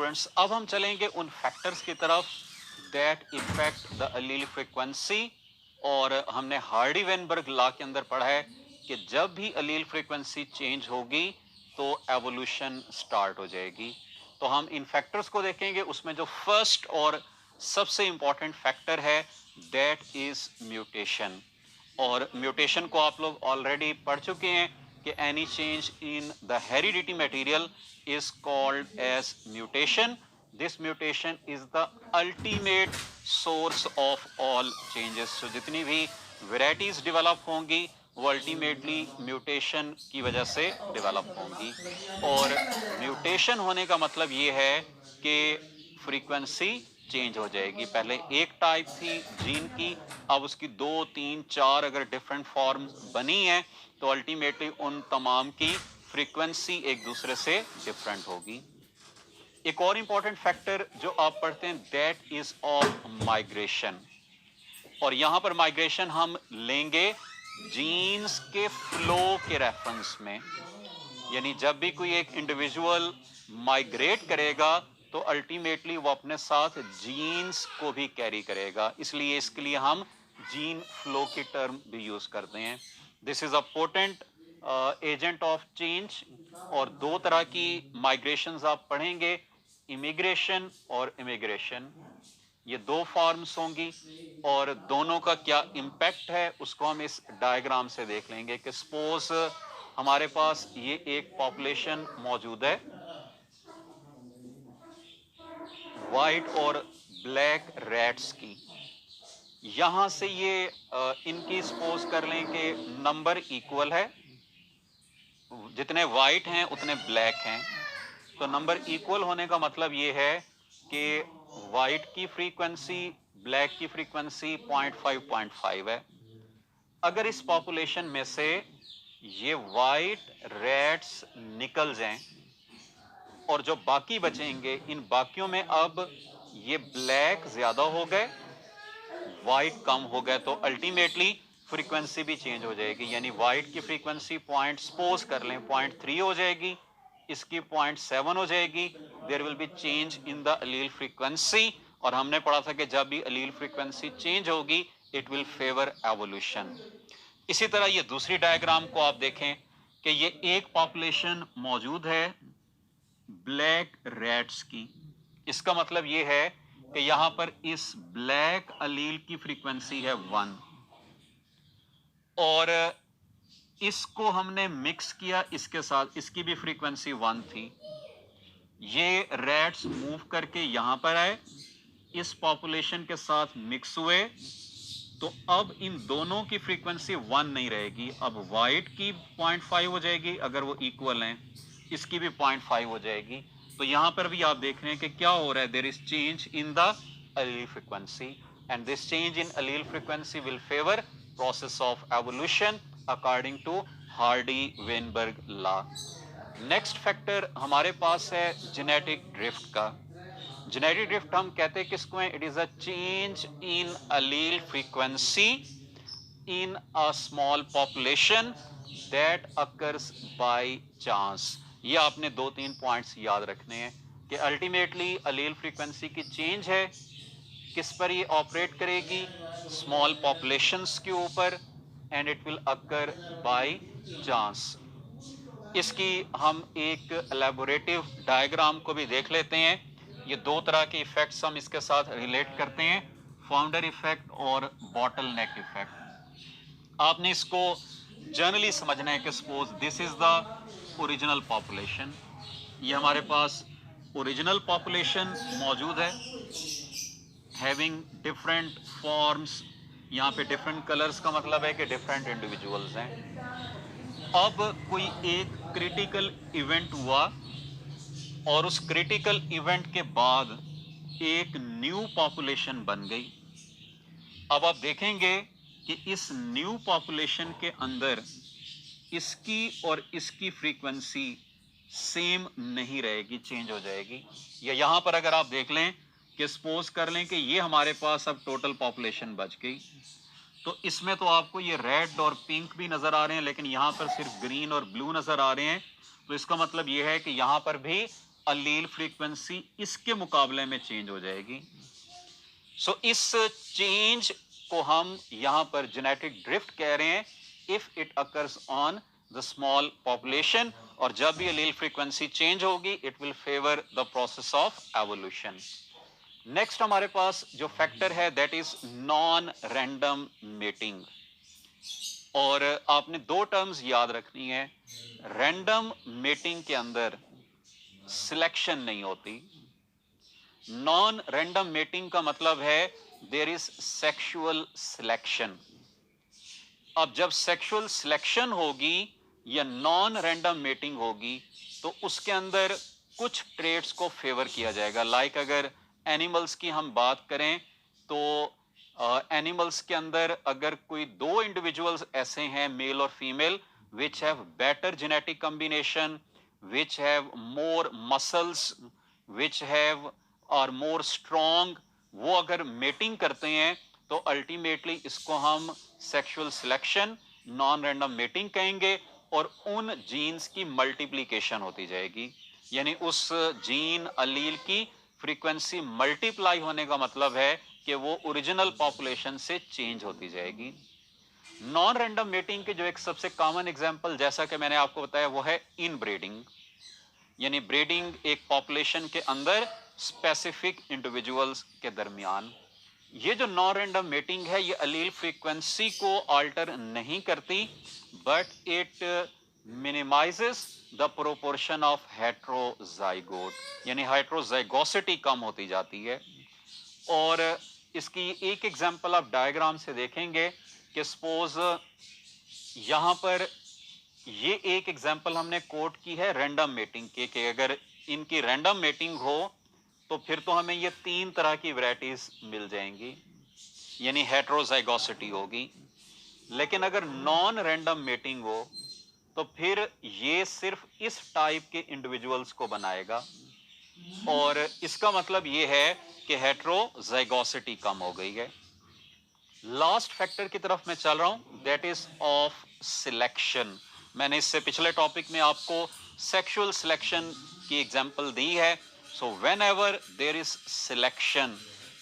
Students, अब हम चलेंगे उन फैक्टर्स की तरफ that effect the allele frequency. और हमने हार्डी वेनबर्ग लॉ के अंदर पढ़ा है कि जब भी अलील फ्रीक्वेंसी चेंज होगी तो एवोल्यूशन स्टार्ट हो जाएगी। तो हम इन फैक्टर्स को देखेंगे। उसमें जो फर्स्ट और सबसे इंपॉर्टेंट फैक्टर है दैट इज म्यूटेशन। और म्यूटेशन को आप लोग ऑलरेडी पढ़ चुके हैं कि any change in the heredity material is called as mutation. This mutation is the ultimate source of all changes. So जितनी भी varieties develop होंगी वो अल्टीमेटली म्यूटेशन की वजह से डेवलप होंगी। और म्यूटेशन होने का मतलब ये है कि फ्रीक्वेंसी चेंज हो जाएगी। पहले एक टाइप थी जीन की, अब उसकी 2, 3, 4 अगर डिफरेंट फॉर्म्स बनी हैं तो अल्टीमेटली उन तमाम की फ्रीक्वेंसी एक दूसरे से डिफरेंट होगी। एक और इंपॉर्टेंट फैक्टर जो आप पढ़ते हैं दैट इज ऑफ माइग्रेशन। और यहां पर माइग्रेशन हम लेंगे जीन्स के फ्लो के रेफरेंस में। यानी जब भी कोई एक इंडिविजुअल माइग्रेट करेगा तो अल्टीमेटली वो अपने साथ जीन्स को भी कैरी करेगा, इसलिए इसके लिए हम जीन फ्लो की टर्म भी यूज करते हैं। This is a potent agent of change. और दो तरह की माइग्रेशंस आप पढ़ेंगे, इमिग्रेशन और इमिग्रेशन। ये दो फॉर्म्स होंगी और दोनों का क्या इम्पैक्ट है उसको हम इस डायग्राम से देख लेंगे। कि सपोज हमारे पास ये एक पॉपुलेशन मौजूद है वाइट और ब्लैक रैट्स की। यहां से ये इनकी सपोज कर लें कि नंबर इक्वल है, जितने वाइट हैं उतने ब्लैक हैं। तो नंबर इक्वल होने का मतलब ये है कि वाइट की फ्रीक्वेंसी ब्लैक की फ्रीक्वेंसी 0.5 है। अगर इस पॉपुलेशन में से ये वाइट रैट्स निकल जाएं और जो बाकी बचेंगे इन बाकियों में अब ये ब्लैक ज्यादा हो गए वाइट कम हो गए तो अल्टीमेटली फ्रीक्वेंसी भी चेंज हो जाएगी। यानी वाइट की फ्रीक्वेंसी पॉइंट सपोज कर लें 0.3 हो जाएगी, इसकी 0.7 हो जाएगी। There will be change in the allele frequency. और हमने पढ़ा था कि जब भी अलील फ्रीक्वेंसी चेंज होगी इट विल फेवर एवोल्यूशन। इसी तरह ये दूसरी डायग्राम को आप देखें कि ये एक पॉपुलेशन मौजूद है ब्लैक रैट्स की। इसका मतलब ये है कि यहां पर इस ब्लैक अलील की फ्रीक्वेंसी है 1 और इसको हमने मिक्स किया इसके साथ, इसकी भी फ्रीक्वेंसी 1 थी। ये रैट्स मूव करके यहां पर आए, इस पॉपुलेशन के साथ मिक्स हुए, तो अब इन दोनों की फ्रीक्वेंसी 1 नहीं रहेगी। अब वाइट की 0.5 हो जाएगी अगर वो इक्वल हैं, इसकी भी 0.5 हो जाएगी। तो यहां पर भी आप देख रहे हैं कि क्या हो रहा है, there is change in the allele frequency and this change in allele frequency will favor process of evolution according to Hardy-Weinberg law। Next factor हमारे पास है जेनेटिक ड्रिफ्ट का। जेनेटिक ड्रिफ्ट हम कहते हैं किसको है, it is a change in allele frequency in a small population that occurs by chance. ये आपने 2-3 पॉइंट्स याद रखने हैं कि अल्टीमेटली अलील फ्रीक्वेंसी की चेंज है, किस पर ये ऑपरेट करेगी, स्मॉल पॉपुलेशंस के ऊपर, and it will occur by chance. इसकी हम एक एलैबोरेटिव डायग्राम को भी देख लेते हैं। ये दो तरह के इफेक्ट्स हम इसके साथ रिलेट करते हैं, फाउंडर इफेक्ट और बॉटल नेक इफेक्ट। आपने इसको जनरली समझना है कि suppose this is the original population. ये हमारे पास ओरिजिनल पॉपुलेशन मौजूद है हैविंग डिफरेंट फॉर्म्स। यहाँ पे डिफरेंट कलर्स का मतलब है कि डिफरेंट इंडिविजुअल्स हैं। अब कोई एक क्रिटिकल इवेंट हुआ और उस क्रिटिकल इवेंट के बाद एक न्यू पॉपुलेशन बन गई। अब आप देखेंगे कि इस न्यू पॉपुलेशन के अंदर इसकी और इसकी फ्रीक्वेंसी सेम नहीं रहेगी, चेंज हो जाएगी। या यहां पर अगर आप देख लें कि सपोज कर लें कि ये हमारे पास अब टोटल पॉपुलेशन बच गई, तो इसमें तो आपको ये रेड और पिंक भी नजर आ रहे हैं लेकिन यहां पर सिर्फ ग्रीन और ब्लू नजर आ रहे हैं। तो इसका मतलब ये है कि यहां पर भी अलील फ्रीक्वेंसी इसके मुकाबले में चेंज हो जाएगी। सो इस चेंज को हम यहां पर जेनेटिक ड्रिफ्ट कह रहे हैं if it occurs on the small population, और जब भी अलील फ्रीक्वेंसी चेंज होगी it will favour the process of evolution. Next हमारे पास जो फैक्टर है that is non random mating, और आपने दो टर्म्स याद रखनी है। रैंडम मेटिंग के अंदर सिलेक्शन नहीं होती। नॉन रैंडम मेटिंग का मतलब है देयर इज सेक्सुअल सिलेक्शन। अब जब सेक्सुअल सिलेक्शन होगी या नॉन रैंडम मेटिंग होगी तो उसके अंदर कुछ ट्रेट्स को फेवर किया जाएगा। लाइक अगर एनिमल्स की हम बात करें तो एनिमल्स के अंदर अगर कोई दो इंडिविजुअल्स ऐसे हैं मेल और female which have better genetic combination, which have more muscles, which have are more strong, वो अगर मेटिंग करते हैं तो अल्टीमेटली इसको हम sexual selection non random mating कहेंगे, और उन जीन्स की मल्टीप्लिकेशन होती जाएगी। यानी उस जीन अलील की फ्रीक्वेंसी मल्टीप्लाई होने का मतलब है कि वो ओरिजिनल पॉपुलेशन से चेंज होती जाएगी। नॉन रैंडम मेटिंग के जो एक सबसे कॉमन एग्जांपल जैसा कि मैंने आपको बताया वो है इनब्रीडिंग, यानी ब्रीडिंग एक पॉपुलेशन के अंदर स्पेसिफिक इंडिविजुअल्स के दरमियान। ये जो नॉन रैंडम मेटिंग है ये अलील फ्रीक्वेंसी को अल्टर नहीं करती, but it minimises the proportion of heterozygote, यानी हेट्रोजाइगोसिटी कम होती जाती है। और इसकी एक एग्जांपल आप डायग्राम से देखेंगे कि सपोज यहां पर ये एक एग्जांपल हमने कोट की है रैंडम मेटिंग के, कि अगर इनकी रैंडम मेटिंग हो तो फिर तो हमें ये तीन तरह की वैरायटीज मिल जाएंगी, यानी हेट्रोजाइगोसिटी होगी। लेकिन अगर नॉन रैंडम मेटिंग हो तो फिर ये सिर्फ इस टाइप के इंडिविजुअल्स को बनाएगा, और इसका मतलब ये है कि हेट्रोजाइगोसिटी कम हो गई है। लास्ट फैक्टर की तरफ मैं चल रहा हूं दैट इज ऑफ सिलेक्शन। मैंने इससे पिछले टॉपिक में आपको सेक्सुअल सिलेक्शन की एग्जांपल दी है। So whenever there is selection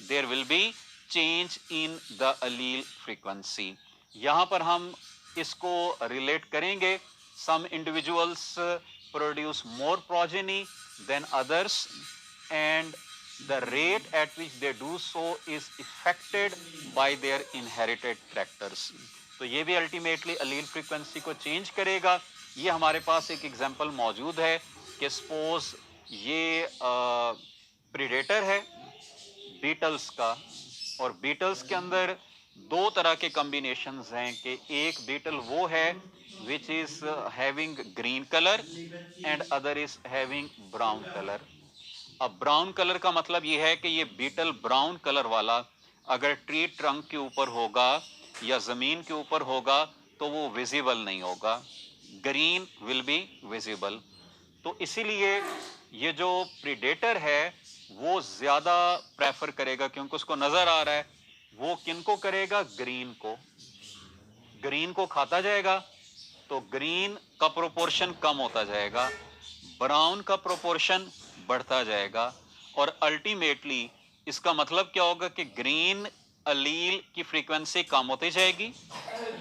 there will be change in the allele frequency. यहां पर हम इसको रिलेट करेंगे, some individuals produce more progeny than others and the rate at which they do so is affected by their inherited characters। तो ये भी ultimately allele frequency को change करेगा। ये हमारे पास एक एग्जांपल मौजूद है कि सपोज ये प्रीडेटर है बीटल्स का, और बीटल्स के अंदर दो तरह के कॉम्बिनेशंस हैं कि एक बीटल वो है which is having green colour and other is having brown colour. अब ब्राउन कलर का मतलब यह है कि ये बीटल ब्राउन कलर वाला अगर ट्री ट्रंक के ऊपर होगा या जमीन के ऊपर होगा तो वो विजिबल नहीं होगा, ग्रीन विल बी विजिबल। तो इसीलिए ये जो प्रीडेटर है वो ज्यादा प्रेफर करेगा, क्योंकि उसको नजर आ रहा है, वो किनको करेगा, ग्रीन को खाता जाएगा, तो ग्रीन का प्रोपोर्शन कम होता जाएगा, ब्राउन का प्रोपोर्शन बढ़ता जाएगा, और अल्टीमेटली इसका मतलब क्या होगा कि ग्रीन अलील की फ्रीक्वेंसी कम होती जाएगी,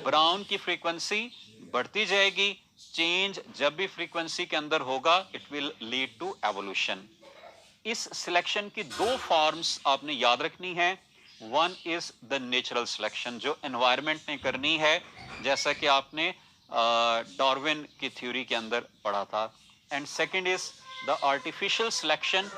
ब्राउन की फ्रीक्वेंसी बढ़ती जाएगी। चेंज जब भी फ्रीक्वेंसी के अंदर होगा it will lead to evolution. इस सिलेक्शन की दो फॉर्म्स आपने याद रखनी है। One is the natural selection जो एनवायरनमेंट ने करनी है, जैसा कि आपने डार्विन की थ्योरी के अंदर पढ़ा था। And second is the artificial selection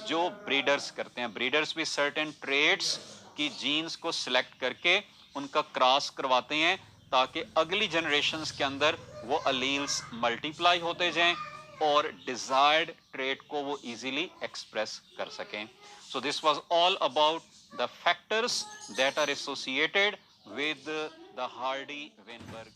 जो ब्रीडर्स करते हैं। ब्रीडर्स भी सर्टेन ट्रेड्स की जीन्स को सिलेक्ट करके उनका क्रॉस करवाते हैं ताकि अगली जनरेशन्स के अंदर वो अलील्स मल्टीप्लाई होते जाएं और डिजायर्ड ट्रेट को वो इजीली एक्सप्रेस कर सकें। So this was all about the factors that are associated with the Hardy-Weinberg